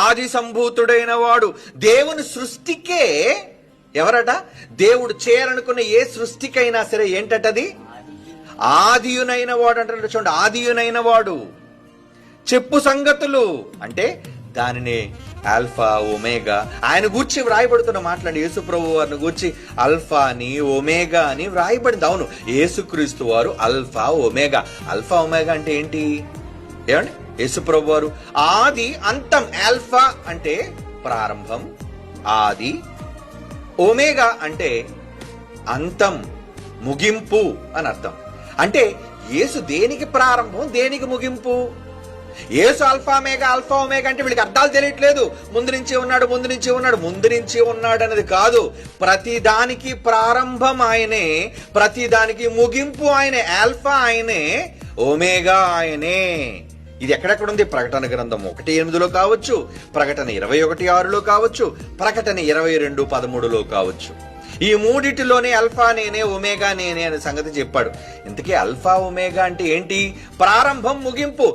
ఆది సంభూతుడైన వాడు. దేవుని సృష్టికే ఎవరట? దేవుడు చేయాలనుకున్న ఏ సృష్టికైనా సరే ఏంటటది? ఆదియునైన వాడు అంటారు. చూడండి, ఆదియునైన వాడు. చెప్పు సంగతులు అంటే దానిని ఆల్ఫా ఒమేగా ఆయన గూర్చి వ్రాయబడుతున్న మాట్లాడి యేసు ప్రభు వారిని గూర్చి అల్ఫా అని ఒమేగా అని వ్రాయబడింది. అవును, యేసుక్రీస్తు వారు అల్ఫా ఒమేగా. అల్ఫా ఒమేగా అంటే ఏంటి? ఏమండి, యేసు ప్రభు వారు ఆది అంతం. ఆల్ఫా అంటే ప్రారంభం, ఆది. ఒమేగా అంటే అంతం, ముగింపు అని అర్థం. అంటే యేసు దేనికి ప్రారంభం, దేనికి ముగింపు? యేసు అల్ఫా ఒమేగా, అల్ఫా ఒమేగా అంటే వీళ్ళకి అర్థాలు తెలియట్లేదు. ముందు నుంచి ఉన్నాడు, ముందు నుంచి ఉన్నాడు, ముందు నుంచి ఉన్నాడు అనేది కాదు. ప్రతిదానికి ప్రారంభం ఆయనే, ప్రతిదానికి ముగింపు ఆయనే. ఆల్ఫా ఆయనే, ఒమేగా ఆయనే. ఇది ఎక్కడెక్కడ ఉంది? ప్రకటన గ్రంథం 1:8 కావచ్చు, ప్రకటన 21:6 కావచ్చు, ప్రకటన 22:13 కావచ్చు. ఈ మూడిటిలోనే అల్ఫా నేనే, ఒమేగా నేనే అనే సంగతి చెప్పాడు. ఇంతకీ అల్ఫా ఒమేగా అంటే ఏంటి? ప్రారంభం, ముగింపు.